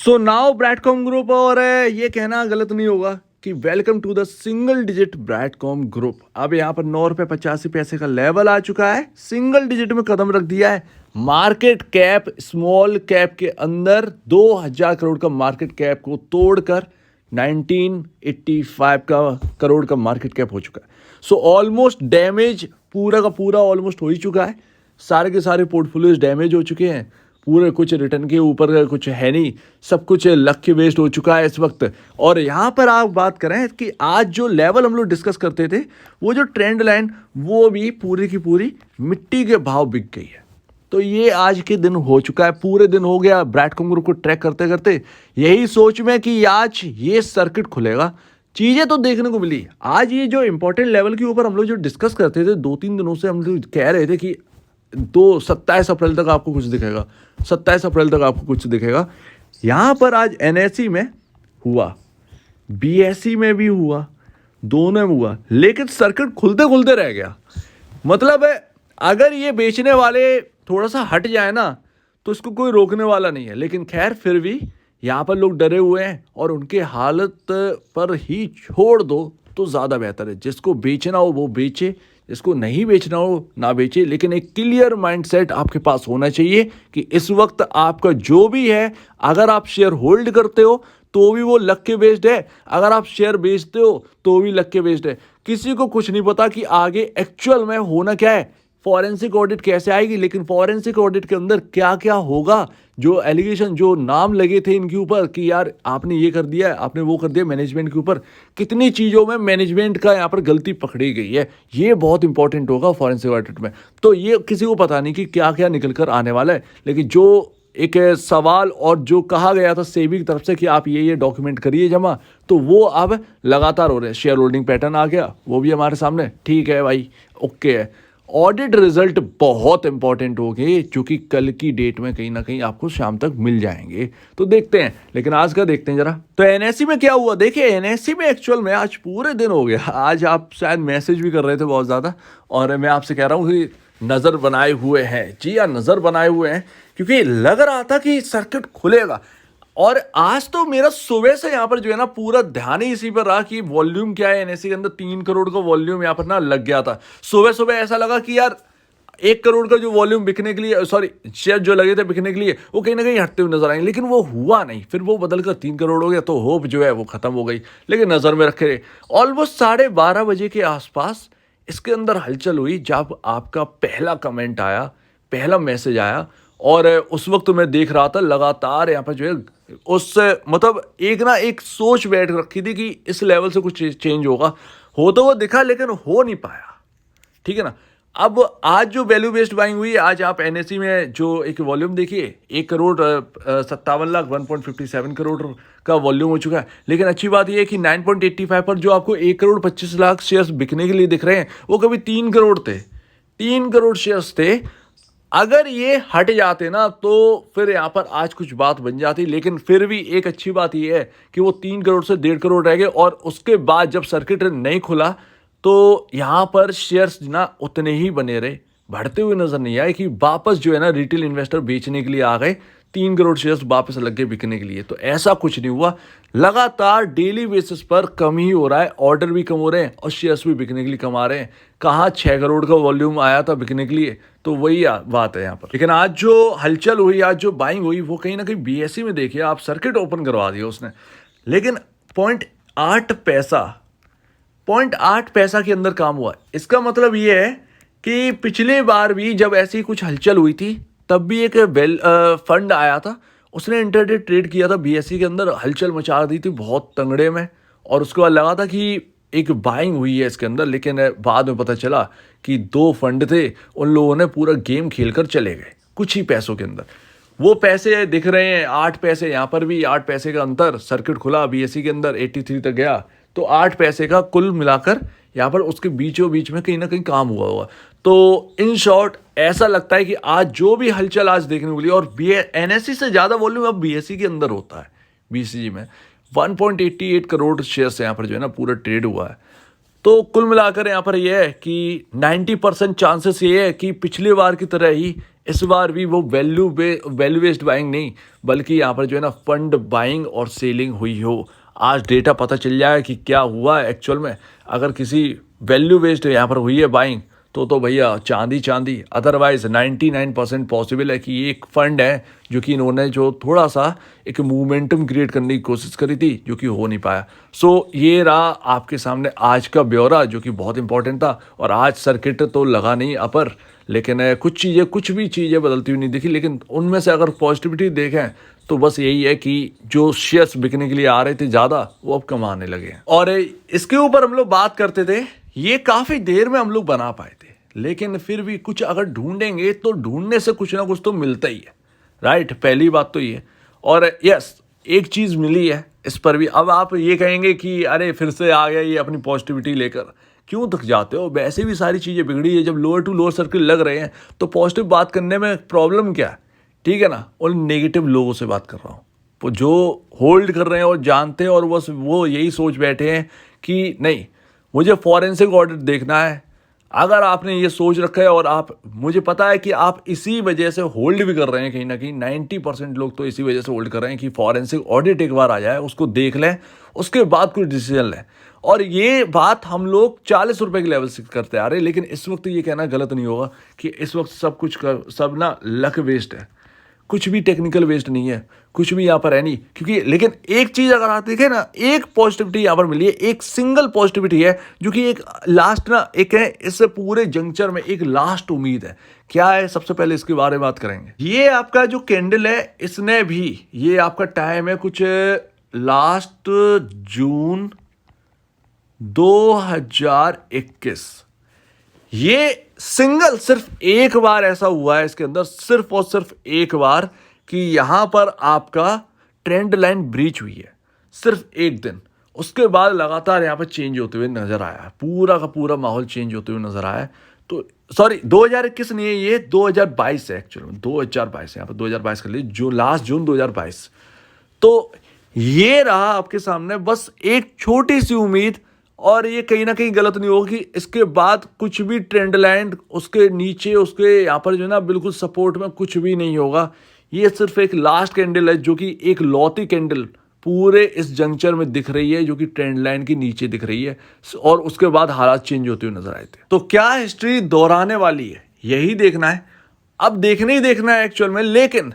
So now ब्रैडकॉम group और ये कहना गलत नहीं होगा कि welcome to the single digit Broadcom group. अब यहाँ पर 9 रुपये 85 पैसे का लेवल आ चुका है, सिंगल डिजिट में कदम रख दिया है। मार्केट कैप स्मॉल कैप के अंदर 2000 करोड़ का मार्केट कैप को तोड़कर 1985 का करोड़ का मार्केट कैप हो चुका है। सो ऑलमोस्ट डैमेज पूरा का पूरा ऑलमोस्ट हो ही चुका है। सारे के सारे पोर्टफोलियोज डैमेज हो चुके हैं, पूरे कुछ रिटर्न के ऊपर कुछ है नहीं, सब कुछ लक वेस्ट हो चुका है इस वक्त। और यहाँ पर आप बात करें कि आज जो लेवल हम लोग डिस्कस करते थे, वो जो ट्रेंड लाइन वो भी पूरी की पूरी मिट्टी के भाव बिक गई है। तो ये आज के दिन हो चुका है, पूरे दिन हो गया ब्रैडकॉम ग्रुप को ट्रैक करते करते, यही सोच में कि आज ये सर्किट खुलेगा। चीज़ें तो देखने को मिली आज। ये जो इंपॉर्टेंट लेवल के ऊपर हम लोग जो डिस्कस करते थे 2-3 दिनों से, हम लोग कह रहे थे कि 27 अप्रैल तक आपको कुछ दिखेगा, 27 अप्रैल तक आपको कुछ दिखेगा। यहाँ पर आज एनएसई में हुआ, बीएसई में भी हुआ, दोनों में हुआ, लेकिन सर्किट खुलते खुलते रह गया। मतलब है अगर ये बेचने वाले थोड़ा सा हट जाए ना तो इसको कोई रोकने वाला नहीं है। लेकिन खैर फिर भी यहाँ पर लोग डरे हुए हैं और उनके हालत पर ही छोड़ दो तो ज़्यादा बेहतर है। जिसको बेचना हो वो बेचे, जिसको नहीं बेचना हो ना बेचे, लेकिन एक क्लियर माइंडसेट आपके पास होना चाहिए कि इस वक्त आपका जो भी है, अगर आप शेयर होल्ड करते हो तो भी वो लक के बेस्ड है, अगर आप शेयर बेचते हो तो भी लक के बेस्ड है। किसी को कुछ नहीं पता कि आगे एक्चुअल में होना क्या है, फॉरेंसिक ऑडिट कैसे आएगी, लेकिन फॉरेंसिक ऑडिट के अंदर क्या क्या होगा, जो एलिगेशन जो नाम लगे थे इनके ऊपर कि यार आपने ये कर दिया, आपने वो कर दिया, मैनेजमेंट के ऊपर कितनी चीज़ों में मैनेजमेंट का यहाँ पर गलती पकड़ी गई है, ये बहुत इंपॉर्टेंट होगा फॉरेंसिक ऑडिट में। तो ये किसी को पता नहीं कि क्या क्या निकल कर आने वाला है, लेकिन जो एक सवाल और जो कहा गया था सेबी की तरफ से कि आप ये डॉक्यूमेंट करिए जमा, तो वो अब लगातार हो रहे हैं। शेयर होल्डिंग पैटर्न आ गया, वो भी हमारे सामने, ठीक है भाई, ओके है। ऑडिट रिजल्ट बहुत इंपॉर्टेंट हो गए, क्योंकि कल की डेट में कहीं ना कहीं आपको शाम तक मिल जाएंगे, तो देखते हैं। लेकिन आज का देखते हैं जरा। तो एनएससी में क्या हुआ, देखिए एनएससी में एक्चुअल में आज पूरे दिन हो गया। आज आप शायद मैसेज भी कर रहे थे बहुत ज़्यादा, और मैं आपसे कह रहा हूँ कि नज़र बनाए हुए हैं। जी हाँ, नज़र बनाए हुए हैं, क्योंकि लग रहा था कि सर्किट खुलेगा। और आज तो मेरा सुबह से यहाँ पर जो है ना पूरा ध्यान ही इसी पर रहा कि वॉल्यूम क्या है। एनएससी के अंदर 3 करोड़ का वॉल्यूम यहाँ पर ना लग गया था। सुबह सुबह ऐसा लगा कि यार 1 करोड़ का जो वॉल्यूम बिकने के लिए, सॉरी शेयर जो लगे थे बिकने के लिए, वो कहीं ना कहीं हटते हुए नजर आएंगे, लेकिन वो हुआ नहीं। फिर वो बदलकर 3 करोड़ हो गया, तो होप जो है वो खत्म हो गई। लेकिन नज़र में रखे ऑलमोस्ट 12:30 बजे के आसपास इसके अंदर हलचल हुई, जब आपका पहला कमेंट आया, पहला मैसेज आया। और उस वक्त मैं देख रहा था लगातार यहाँ पर जो है उससे मतलब एक सोच बैठ रखी थी कि इस लेवल से कुछ चेंज होगा। हो तो वो दिखा, लेकिन हो नहीं पाया, ठीक है ना। अब आज जो वैल्यू बेस्ड बाइंग हुई, आज आप एनएससी में जो एक वॉल्यूम देखिए, 1 करोड़ 57 लाख 1.57 करोड़ का वॉल्यूम हो चुका है। लेकिन अच्छी बात यह है कि 9.85 पर जो आपको 1 करोड़ 25 लाख शेयर्स बिकने के लिए दिख रहे हैं, वो कभी 3 करोड़ थे, 3 करोड़ शेयर्स थे। अगर ये हट जाते ना तो फिर यहाँ पर आज कुछ बात बन जाती। लेकिन फिर भी एक अच्छी बात ये है कि वो 3 करोड़ से 1.5 करोड़ रह गए, और उसके बाद जब सर्किट नहीं खुला तो यहाँ पर शेयर्स ना उतने ही बने रहे, बढ़ते हुए नजर नहीं आए कि वापस जो है ना रिटेल इन्वेस्टर बेचने के लिए आ गए, 3 करोड़ शेयर्स वापस लग गए बिकने के लिए। तो ऐसा कुछ नहीं हुआ, लगातार डेली बेसिस पर कम ही हो रहा है, ऑर्डर भी कम हो रहे हैं और शेयर्स भी बिकने के लिए कम आ रहे हैं। कहाँ 6 करोड़ का वॉल्यूम आया था बिकने के लिए, तो वही बात है यहाँ पर। लेकिन आज जो हलचल हुई, आज जो बाइंग हुई, वो कहीं ना कहीं बीएसई में देखिए आप, सर्किट ओपन करवा दिया उसने, लेकिन 0.8 पैसा के अंदर काम हुआ। इसका मतलब ये है कि पिछली बार भी जब ऐसी कुछ हलचल हुई थी, तब भी एक फंड आया था, उसने इंटरडे ट्रेड किया था बीएसई के अंदर, हलचल मचा दी थी बहुत तंगड़े में, और उसके बाद लगा था कि एक बाइंग हुई है इसके अंदर। लेकिन बाद में पता चला कि 2 फंड थे, उन लोगों ने पूरा गेम खेलकर चले गए कुछ ही पैसों के अंदर। वो पैसे दिख रहे हैं 8 पैसे, यहाँ पर भी 8 पैसे का अंतर। सर्किट खुला बीएसई के अंदर 83 तक गया, तो 8 पैसे का कुल मिलाकर यहाँ पर उसके बीचों बीच में कहीं ना कहीं काम हुआ। तो इन शॉर्ट ऐसा लगता है कि आज जो भी हलचल आज देखने को मिली, और एनएससी से ज़्यादा वॉल्यूम अब बीएसई के अंदर होता है। बीसीजी में 1.88 करोड़ शेयर्स यहाँ पर जो है ना पूरा ट्रेड हुआ है। तो कुल मिलाकर यहाँ पर यह है कि 90% चांसेस ये है कि पिछली बार की तरह ही इस बार भी वो वैल्यू बेस्ड बाइंग नहीं, बल्कि यहाँ पर जो है ना फंड बाइंग और सेलिंग हुई हो। आज डेटा पता चल जाए कि क्या हुआ है एक्चुअल में। अगर किसी वैल्यू बेस्ड यहाँ पर हुई है बाइंग, तो भैया चांदी चांदी। अदरवाइज 99% पॉसिबल है कि ये एक फंड है जो कि इन्होंने जो थोड़ा सा एक मोमेंटम क्रिएट करने की कोशिश करी थी, जो कि हो नहीं पाया। सो ये रहा आपके सामने आज का ब्यौरा, जो कि बहुत इंपॉर्टेंट था। और आज सर्किट तो लगा नहीं अपर, लेकिन कुछ भी चीज़ें बदलती हुई नहीं दिखी। लेकिन उनमें से अगर पॉजिटिविटी देखें तो बस यही है कि जो शेयर्स बिकने के लिए आ रहे थे ज़्यादा, वो अब कम आने लगे हैं। और इसके ऊपर हम लोग बात करते थे, ये काफ़ी देर में हम लोग बना पाए थे, लेकिन फिर भी कुछ अगर ढूंढेंगे तो ढूंढने से कुछ ना कुछ तो मिलता ही है, राइट। पहली बात तो ये। और यस, एक चीज़ मिली है इस पर भी। अब आप ये कहेंगे कि अरे फिर से आ गया ये अपनी पॉजिटिविटी लेकर, क्यों थक जाते हो? वैसे भी सारी चीज़ें बिगड़ी है। जब लोअर टू लोअर सर्किल लग रहे हैं तो पॉजिटिव बात करने में प्रॉब्लम क्या है? ठीक है ना। उन नेगेटिव लोगों से बात कर रहा हूँ, वो जो होल्ड कर रहे हैं और जानते हैं, और बस वो यही सोच बैठे हैं कि नहीं, मुझे फॉरेंसिक ऑडिट देखना है। अगर आपने ये सोच रखा है, और आप, मुझे पता है कि आप इसी वजह से होल्ड भी कर रहे हैं, कहीं ना कहीं 90% लोग तो इसी वजह से होल्ड कर रहे हैं कि फॉरेंसिक ऑडिट एक बार आ जाए, उसको देख लें, उसके बाद कुछ डिसीजन लें। और ये बात हम लोग 40 रुपए के लेवल से करते आ रहे हैं। लेकिन इस वक्त ये कहना गलत नहीं होगा कि इस वक्त सब ना लक वेस्ट है, कुछ भी टेक्निकल वेस्ट नहीं है, कुछ भी यहाँ पर है नहीं। क्योंकि लेकिन एक चीज़ अगर आप देखें ना, एक पॉजिटिविटी यहाँ पर मिली है, एक सिंगल पॉजिटिविटी है, जो कि एक लास्ट ना, एक है इस पूरे जंक्चर में एक लास्ट उम्मीद है। क्या है? सबसे पहले इसके बारे में बात करेंगे। ये आपका जो कैंडल है, इसने भी, ये आपका टाइम है कुछ लास्ट जून 2021। ये सिंगल सिर्फ एक बार ऐसा हुआ है इसके अंदर, सिर्फ और सिर्फ एक बार, कि यहां पर आपका ट्रेंड लाइन ब्रीच हुई है, सिर्फ एक दिन। उसके बाद लगातार यहां पर चेंज होते हुए नजर आया है, पूरा का पूरा माहौल चेंज होते हुए नजर आया है। तो सॉरी, 2021 नहीं है, ये 2022 है एक्चुअली में, 2022 है। यहाँ पर 2022 कर लीजिए, जो लास्ट जून 2022। तो ये रहा आपके सामने बस एक छोटी सी उम्मीद। और ये कहीं ना कहीं गलत नहीं होगा कि इसके बाद कुछ भी ट्रेंड लाइन, उसके नीचे, उसके यहाँ पर जो है ना बिल्कुल सपोर्ट में कुछ भी नहीं होगा। ये सिर्फ एक लास्ट कैंडल है, जो कि एक लौती कैंडल पूरे इस जंक्चर में दिख रही है, जो कि ट्रेंड लाइन के नीचे दिख रही है। और उसके बाद हालात चेंज होते हुए नजर आए थे। तो क्या हिस्ट्री दोहराने वाली है, यही देखना है। अब देखने ही देखना है एक्चुअल में। लेकिन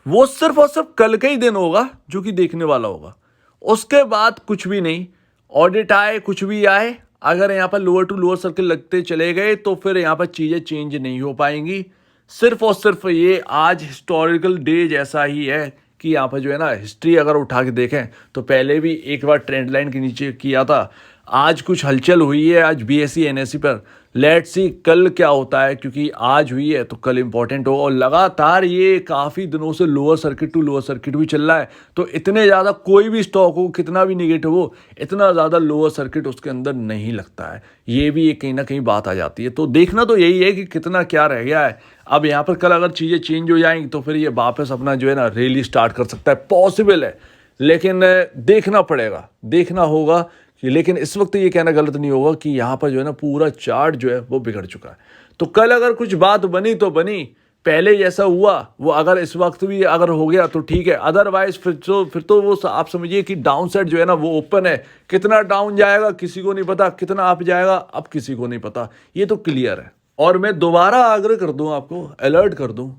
वो सिर्फ और सिर्फ कल का ही दिन होगा जो कि देखने वाला होगा, उसके बाद कुछ भी नहीं। ऑडिट आए, कुछ भी आए, अगर यहाँ पर लोअर टू लोअर सर्किल लगते चले गए तो फिर यहाँ पर चीज़ें चेंज नहीं हो पाएंगी। सिर्फ और सिर्फ ये आज हिस्टोरिकल डे जैसा ही है कि यहाँ पर जो है ना, हिस्ट्री अगर उठा के देखें तो पहले भी एक बार ट्रेंड लाइन के नीचे किया था। आज कुछ हलचल हुई है, आज बीएसई एनएसई पर। लेट्स सी कल क्या होता है, क्योंकि आज हुई है तो कल इंपॉर्टेंट हो। और लगातार ये काफ़ी दिनों से lower circuit to lower circuit भी चल रहा है। तो इतने ज़्यादा कोई भी स्टॉक हो, कितना भी निगेटिव हो, इतना ज़्यादा लोअर सर्किट उसके अंदर नहीं लगता है। ये भी एक कहीं ना कहीं बात आ जाती है। तो देखना तो यही है कि कितना क्या रह गया है। अब यहाँ पर कल अगर चीज़ें चेंज हो जाएंगी तो फिर ये वापस अपना जो है ना रैली स्टार्ट कर सकता है, पॉसिबल है। लेकिन देखना पड़ेगा, देखना होगा। लेकिन इस वक्त ये कहना गलत नहीं होगा कि यहाँ पर जो है ना पूरा चार्ट जो है वो बिगड़ चुका है। तो कल अगर कुछ बात बनी तो बनी, पहले जैसा हुआ वो अगर इस वक्त भी अगर हो गया तो ठीक है। अदरवाइज फिर तो वो आप समझिए कि डाउन साइड जो है ना वो ओपन है। कितना डाउन जाएगा किसी को नहीं पता, कितना अप जाएगा अब किसी को नहीं पता, ये तो क्लियर है। और मैं दोबारा आग्रह कर दूं, आपको अलर्ट कर दूं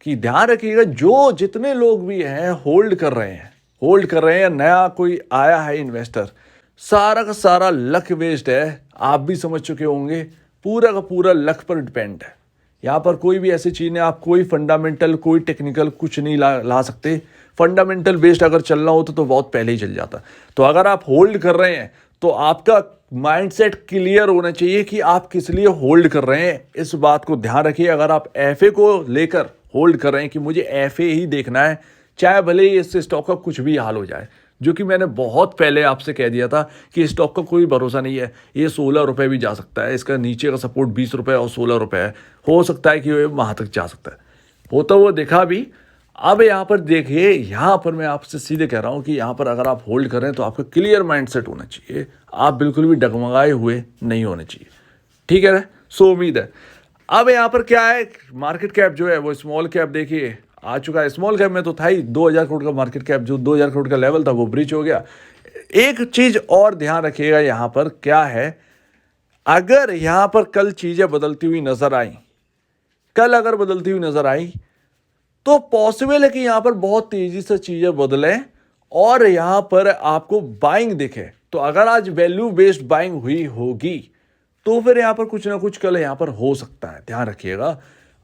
कि ध्यान रखिएगा, जो जितने लोग भी हैं होल्ड कर रहे हैं, नया कोई आया है इन्वेस्टर, सारा का सारा लक वेस्ट है। आप भी समझ चुके होंगे, पूरा का पूरा लक पर डिपेंड है। यहाँ पर कोई भी ऐसी चीज़ नहीं, आप कोई फंडामेंटल, कोई टेक्निकल कुछ नहीं ला सकते। फंडामेंटल बेस्ड अगर चलना होता तो बहुत पहले ही चल जाता। तो अगर आप होल्ड कर रहे हैं तो आपका माइंडसेट क्लियर होना चाहिए कि आप किस लिए होल्ड कर रहे हैं। इस बात को ध्यान रखिए। अगर आप एफए को लेकर होल्ड कर रहे हैं कि मुझे एफए ही देखना है, चाहे भले ही इस स्टॉक का कुछ भी हाल हो जाए, जो कि मैंने बहुत पहले आपसे कह दिया था कि स्टॉक का कोई भरोसा नहीं है। ये 16 रुपये भी जा सकता है, इसका नीचे का सपोर्ट 20 रुपये और 16 रुपये है। हो सकता है कि ये वहाँ तक जा सकता है, वो तो वो देखा भी। अब यहाँ पर देखिए, यहाँ पर मैं आपसे सीधे कह रहा हूँ कि यहाँ पर अगर आप होल्ड कर रहे हैं तो आपका क्लियर माइंडसेट होना चाहिए। आप बिल्कुल भी डगमगाए हुए नहीं होने चाहिए, ठीक है ना। सो उम्मीद है अब यहाँ पर क्या है, मार्केट कैप जो है वो स्मॉल कैप देखिए आ चुका है। स्मॉल कैप में तो था ही 2000 करोड़ का मार्केट कैप, जो 2000 करोड़ का लेवल था वो ब्रीच हो गया। एक चीज और ध्यान रखिएगा यहाँ पर क्या है, अगर यहाँ पर कल चीजें बदलती हुई नजर आई, कल अगर बदलती हुई नजर आई तो पॉसिबल है कि यहां पर बहुत तेजी से चीजें बदलें और यहां पर आपको बाइंग दिखे। तो अगर आज वैल्यू बेस्ड बाइंग हुई होगी तो फिर यहां पर कुछ ना कुछ कल यहां पर हो सकता है, ध्यान रखिएगा।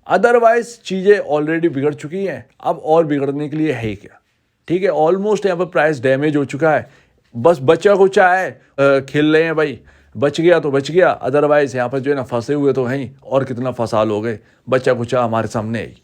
अदरवाइज चीजें ऑलरेडी बिगड़ चुकी हैं, अब और बिगड़ने के लिए है ही क्या। ठीक है, ऑलमोस्ट यहां पर प्राइस डैमेज हो चुका है। बस बच्चा कुचा है, खेल रहे हैं भाई, बच गया तो बच गया, अदरवाइज यहाँ पर जो है ना फंसे हुए तो हैं ही, और कितना फंसा लोगे, बच्चा कुचा हमारे सामने ही।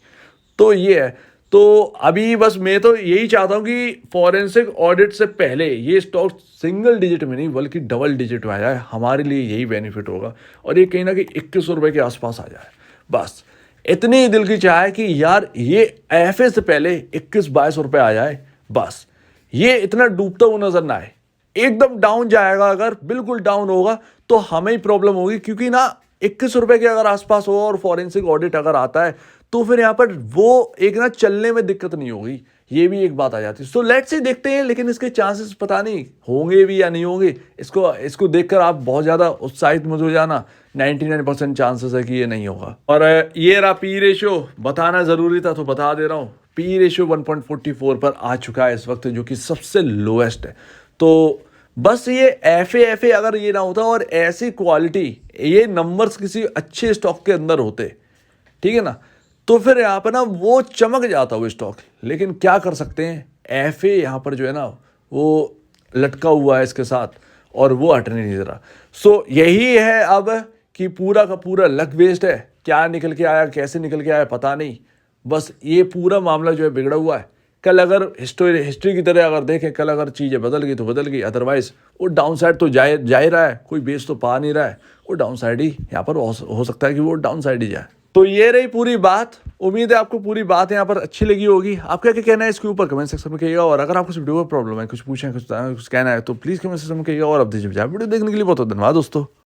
तो ये है। तो अभी बस मैं तो यही चाहता हूं कि फॉरेंसिक ऑडिट से पहले ये स्टॉक सिंगल डिजिट में नहीं बल्कि डबल डिजिट में आ जाए, हमारे लिए यही बेनिफिट होगा। और ये कहीं ना कहीं 21 रुपए के आसपास आ जाए, बस इतनी ही दिल की चाह है कि यार ये एफए से पहले 21-22 रुपए आ जाए, बस ये इतना डूबता हुआ नजर ना आए। एकदम डाउन जाएगा, अगर बिल्कुल डाउन होगा तो हमें ही प्रॉब्लम होगी, क्योंकि ना 21 रुपए के अगर आसपास हो और फॉरेंसिक ऑडिट अगर आता है तो फिर यहां पर वो एक ना चलने में दिक्कत नहीं होगी, ये भी एक बात आ जाती है। सो लेट्स से देखते हैं, लेकिन इसके चांसेस पता नहीं होंगे भी या नहीं होंगे। इसको देखकर आप बहुत ज्यादा उत्साहित मत हो जाना, 99% चांसेस है कि ये नहीं होगा। और ये रहा पी रेशियो, बताना जरूरी था तो बता दे रहा हूं। पी रेशियो 1.44 पर आ चुका है इस वक्त, जो कि सबसे लोएस्ट है। तो बस ये एफ ए अगर ये ना होता और ऐसी क्वालिटी, ये नंबर्स किसी अच्छे स्टॉक के अंदर होते, ठीक है ना, तो फिर यहाँ पर ना वो चमक जाता वो स्टॉक। लेकिन क्या कर सकते हैं, एफ ए यहाँ पर जो है ना वो लटका हुआ है इसके साथ और वो हटने नहीं दे रहा। सो यही है अब कि पूरा का पूरा लक वेस्ट है। क्या निकल के आया, कैसे निकल के आया पता नहीं, बस ये पूरा मामला जो है बिगड़ा हुआ है। कल अगर हिस्ट्री की तरह अगर देखें, कल अगर चीज़ें बदल गई तो बदल गई, अदरवाइज वो डाउन साइड तो जा ही रहा है, कोई बेस तो पा नहीं रहा है, वो डाउन साइड ही यहाँ पर हो सकता है कि वो डाउन साइड ही जाए। तो ये रही पूरी बात। उम्मीद है आपको पूरी बात यहाँ पर अच्छी लगी होगी। आपका क्या कहना है इसके ऊपर कमेंट सेक्शन में कहिएगा। और अगर आपको इस वीडियो में प्रॉब्लम है, कुछ पूछें, कुछ कहना है तो प्लीज़ कमेंट सेक्शन में कहिएगा। और अब दीजिए वीडियो देखने के लिए बहुत धन्यवाद दोस्तों।